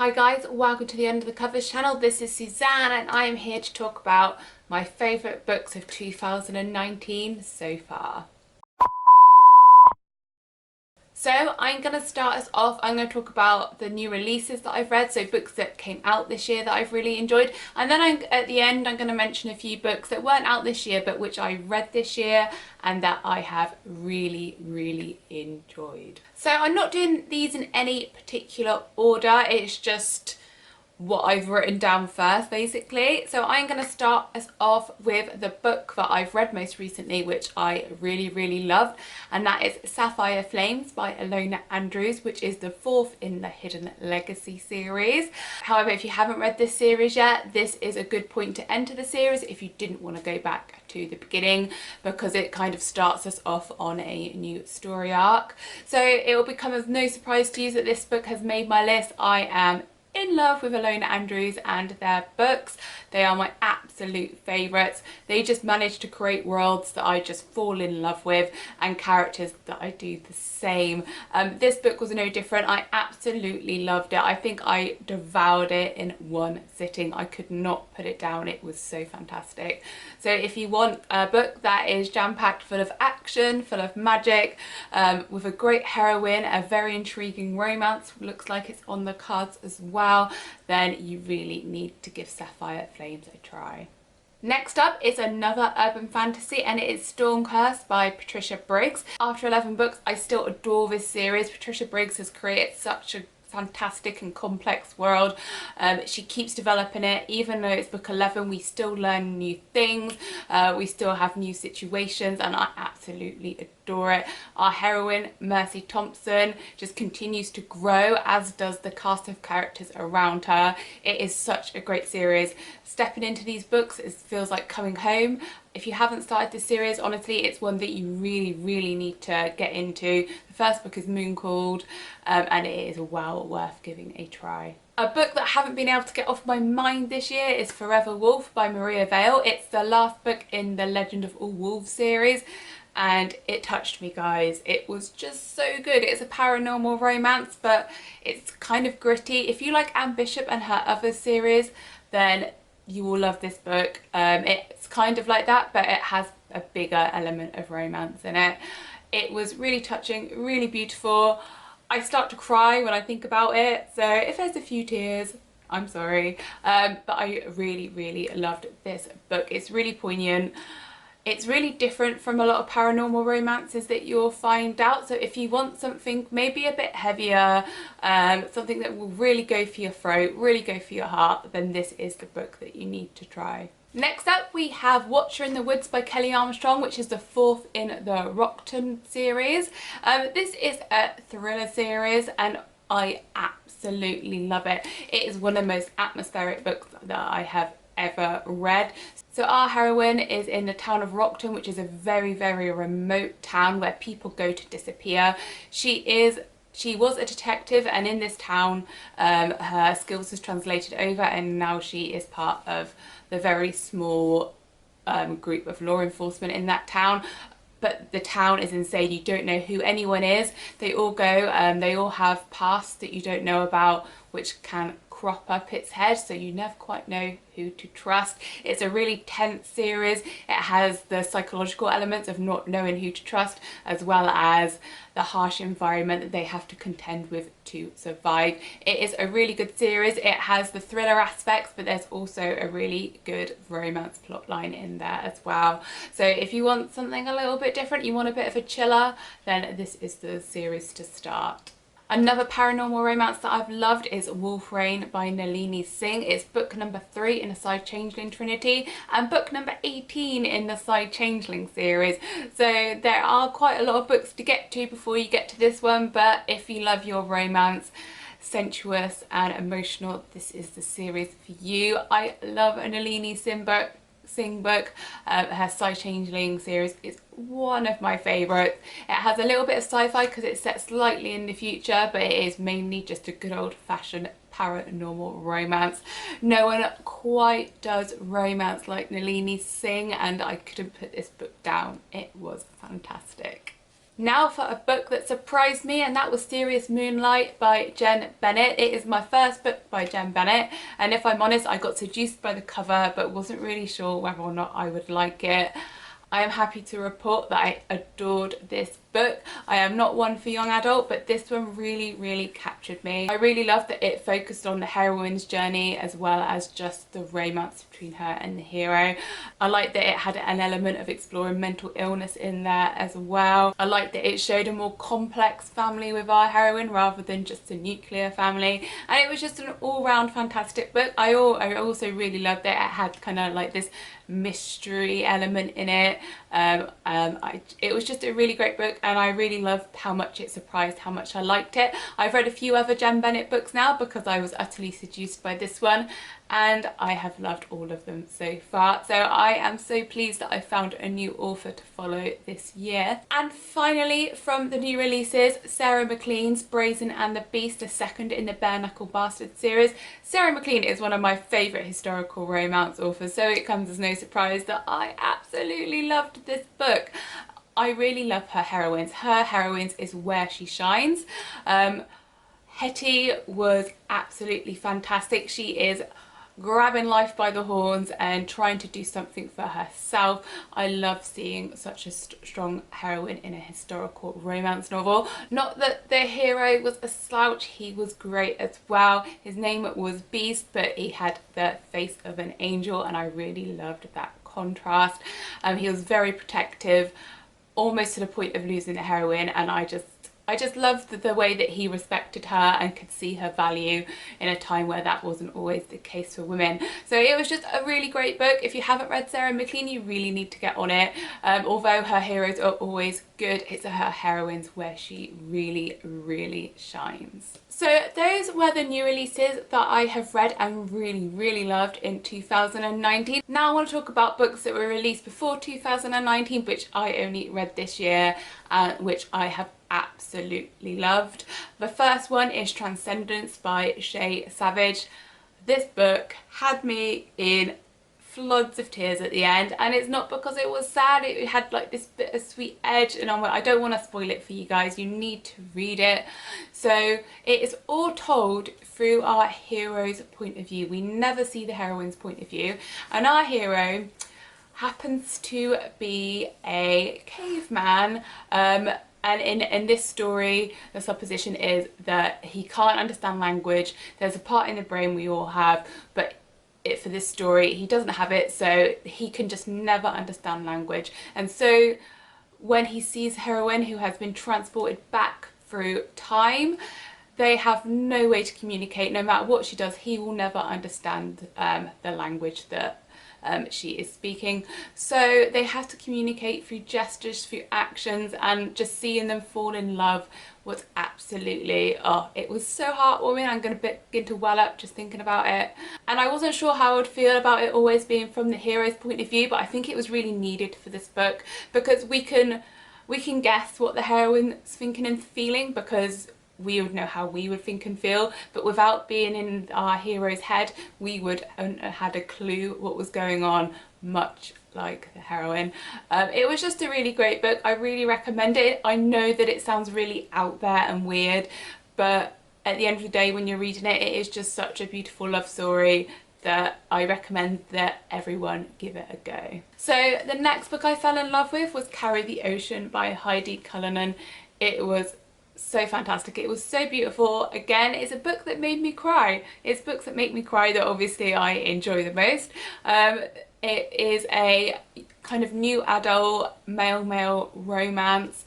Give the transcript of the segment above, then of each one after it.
Hi guys, welcome to the Under the Covers channel. This is Suzanne and I am here to talk about my favourite books of 2019 so far. So I'm going to start us off. I'm going to talk about the new releases that I've read, so books that came out this year that I've really enjoyed, and then at the end I'm going to mention a few books that weren't out this year but which I read this year and that I have really enjoyed. So I'm not doing these in any particular order, it's just what I've written down first basically. So I'm going to start us off with the book that I've read most recently, which I really loved, and that is Sapphire Flames by Ilona Andrews, which is the fourth in the Hidden Legacy series. However, if you haven't read this series yet, this is a good point to enter the series if you didn't want to go back to the beginning, because it kind of starts us off on a new story arc. So it will become as no surprise to you that this book has made my list. I am in love with Ilona Andrews and their books. They are my absolute favourites. They just manage to create worlds that I just fall in love with and characters that I do the same. This book was no different. I absolutely loved it. I think I devoured it in one sitting. I could not put it down. It was so fantastic. So if you want a book that is jam-packed full of action, full of magic, with a great heroine, a very intriguing romance, looks like it's on the cards as well, then you really need to give Sapphire Flames a try. Next up is another urban fantasy, and it is Stormcurse by Patricia Briggs. After 11 books, I still adore this series. Patricia Briggs has created such a fantastic and complex world. She keeps developing it. Even though it's book 11, we still learn new things, we still have new situations, and I absolutely adore it. Our heroine, Mercy Thompson, just continues to grow, as does the cast of characters around her. It is such a great series. Stepping into these books, it feels like coming home. If you haven't started this series, honestly, it's one that you really need to get into. The first book is Moonlight, and it is well worth giving a try. A book that I haven't been able to get off my mind this year is Forever Wolf by Maria Vale. It's the last book in the Legend of All Wolves series, and it touched me, guys. It was just so good. It's a paranormal romance, but it's kind of gritty. If you like Anne Bishop and her other series, then you will love this book. It's kind of like that, but it has a bigger element of romance in it. It was really touching, really beautiful. I start to cry when I think about it, so if there's a few tears, I'm sorry. But I really loved this book. It's really poignant. It's really different from a lot of paranormal romances that you'll find out. So if you want something maybe a bit heavier, something that will really go for your throat, really go for your heart, then this is the book that you need to try. Next up we have Watcher in the Woods by Kelly Armstrong, which is the fourth in the Rockton series. This is a thriller series and I absolutely love it. It is one of the most atmospheric books that I have ever read. So our heroine is in the town of Rockton, which is a very remote town where people go to disappear. She was a detective, and in this town her skills has translated over, and now she is part of the very small group of law enforcement in that town. But the town is insane. You don't know who anyone is. They all go, they all have pasts that you don't know about, which can crop up its head, so you never quite know who to trust. It's a really tense series. It has the psychological elements of not knowing who to trust, as well as the harsh environment that they have to contend with to survive. It is a really good series. It has the thriller aspects, but there's also a really good romance plotline in there as well. So if you want something a little bit different, you want a bit of a chiller, then this is the series to start. Another paranormal romance that I've loved is Wolf Rain by Nalini Singh. It's book number 3 in the Side Changeling Trinity and book number 18 in the Side Changeling series. So there are quite a lot of books to get to before you get to this one, but if you love your romance, sensuous and emotional, this is the series for you. I love a Nalini Singh book. Her Side Changeling series is one of my favourites. It has a little bit of sci-fi because it's set slightly in the future, but it is mainly just a good old-fashioned paranormal romance. No one quite does romance like Nalini Singh, and I couldn't put this book down. It was fantastic. Now for a book that surprised me, and that was Serious Moonlight by Jen Bennett. It is my first book by Jen Bennett, and if I'm honest, I got seduced by the cover but wasn't really sure whether or not I would like it. I am happy to report that I adored this book. I am not one for young adult, but this one really captured me. I really loved that it focused on the heroine's journey as well as just the romance between her and the hero. I liked that it had an element of exploring mental illness in there as well. I liked that it showed a more complex family with our heroine rather than just a nuclear family, and it was just an all-round fantastic book. I also really loved that it had kind of like this mystery element in it. It was just a really great book, and I really loved how much it surprised how much I liked it. I've read a few other Jen Bennett books now because I was utterly seduced by this one, and I have loved all of them so far. So I am so pleased that I found a new author to follow this year. And finally, from the new releases, Sarah MacLean's Brazen and the Beast, the second in the Bare Knuckle Bastard series. Sarah MacLean is one of my favourite historical romance authors, so it comes as no surprise that I absolutely loved this book. I really love her heroines. Her heroines is where she shines. Hetty was absolutely fantastic. She is grabbing life by the horns and trying to do something for herself. I love seeing such a strong heroine in a historical romance novel. Not that the hero was a slouch, he was great as well. His name was Beast, but he had the face of an angel, and I really loved that contrast. He was very protective, almost to the point of losing the heroine, and I just loved the way that he respected her and could see her value in a time where that wasn't always the case for women. So it was just a really great book. If you haven't read Sarah MacLean, you really need to get on it. Although her heroes are always good, it's her heroines where she really shines. So those were the new releases that I have read and really loved in 2019. Now I want to talk about books that were released before 2019, which I only read this year, which I have absolutely loved. The first one is Transcendence by Shay Savage. This book had me in floods of tears at the end, and it's not because it was sad. It had like this bittersweet edge, and I don't want to spoil it for you guys. You need to read it. So it is all told through our hero's point of view. We never see the heroine's point of view, and our hero happens to be a caveman. And in this story, the supposition is that he can't understand language. There's a part in the brain we all have, but for this story, he doesn't have it, so he can just never understand language. And so when he sees a heroine who has been transported back through time, they have no way to communicate. No matter what she does, he will never understand the language that she is speaking. So they have to communicate through gestures, through actions, and just seeing them fall in love was absolutely, oh, it was so heartwarming. I'm going to begin to well up just thinking about it. And I wasn't sure how I would feel about it always being from the hero's point of view, but I think it was really needed for this book, because we can guess what the heroine's thinking and feeling, because we would know how we would think and feel, but without being in our hero's head, we would have had a clue what was going on, much like the heroine. It was just a really great book. I really recommend it. I know that it sounds really out there and weird, but at the end of the day, when you're reading it, it is just such a beautiful love story that I recommend that everyone give it a go. So the next book I fell in love with was Carrie the Ocean by Heidi Cullinan. It was so fantastic. It was so beautiful. Again, it's a book that made me cry. It's books that make me cry that obviously I enjoy the most. It is a kind of new adult male romance.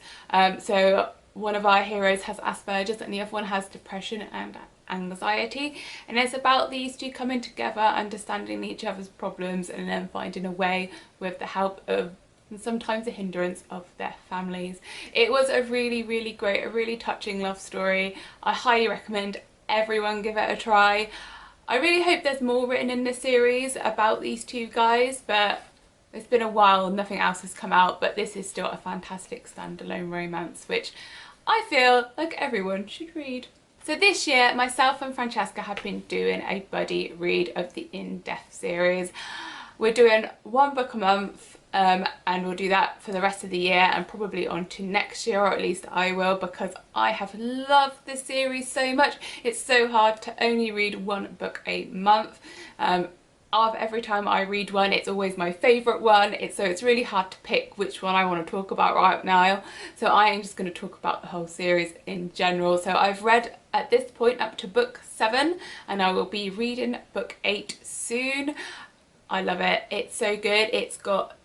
So one of our heroes has Asperger's and the other one has depression and anxiety, and it's about these two coming together, understanding each other's problems, and then finding a way with the help of, and sometimes the hindrance of, their families. It was a really great, a really touching love story. I highly recommend everyone give it a try. I really hope there's more written in this series about these two guys, but it's been a while and nothing else has come out, but this is still a fantastic standalone romance, which I feel like everyone should read. So this year, myself and Francesca have been doing a buddy read of the Indepth series. We're doing one book a month. and we'll do that for the rest of the year and probably on to next year, or at least I will, because I have loved this series so much. It's so hard to only read one book a month. Every time I read one, it's always my favourite one. So it's really hard to pick which one I want to talk about right now. So I am just going to talk about the whole series in general. So I've read at this point up to book 7, and I will be reading book 8 soon. I love it. It's so good. It's got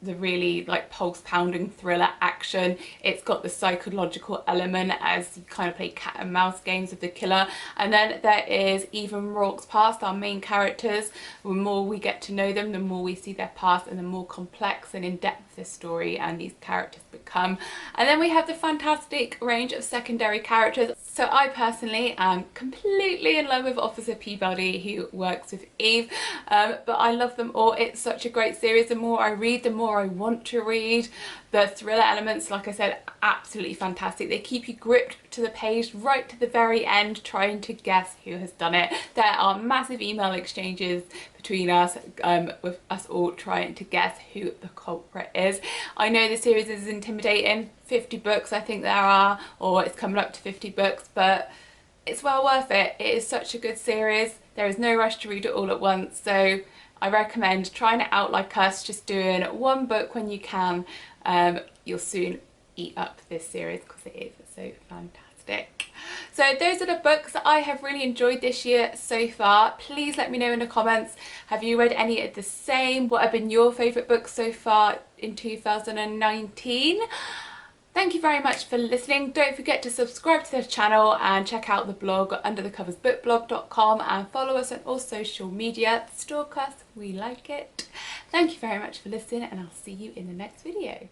the really like pulse pounding thriller action. It's got the psychological element as you kind of play cat and mouse games with the killer. And then there is even Rourke's past, our main characters. The more we get to know them, the more we see their past and the more complex and in-depth this story and these characters become. And then we have the fantastic range of secondary characters. So I personally am completely in love with Officer Peabody, who works with Eve, but I love them all. It's such a great series. The more I read, the more I want to read. The thriller elements, like I said, absolutely fantastic. They keep you gripped to the page right to the very end, trying to guess who has done it. There are massive email exchanges between us, with us all trying to guess who the culprit is. I know the series is intimidating. 50 books I think there are, or it's coming up to 50 books, but it's well worth it. It is such a good series. There is no rush to read it all at once, so I recommend trying it out like us, just doing one book when you can. You'll soon eat up this series because it is so fantastic. So those are the books that I have really enjoyed this year so far. Please let me know in the comments, have you read any of the same? What have been your favourite books so far in 2019? Thank you very much for listening. Don't forget to subscribe to the channel and check out the blog at underthecoversbookblog.com, and follow us on all social media. Stalk us, we like it. Thank you very much for listening, and I'll see you in the next video.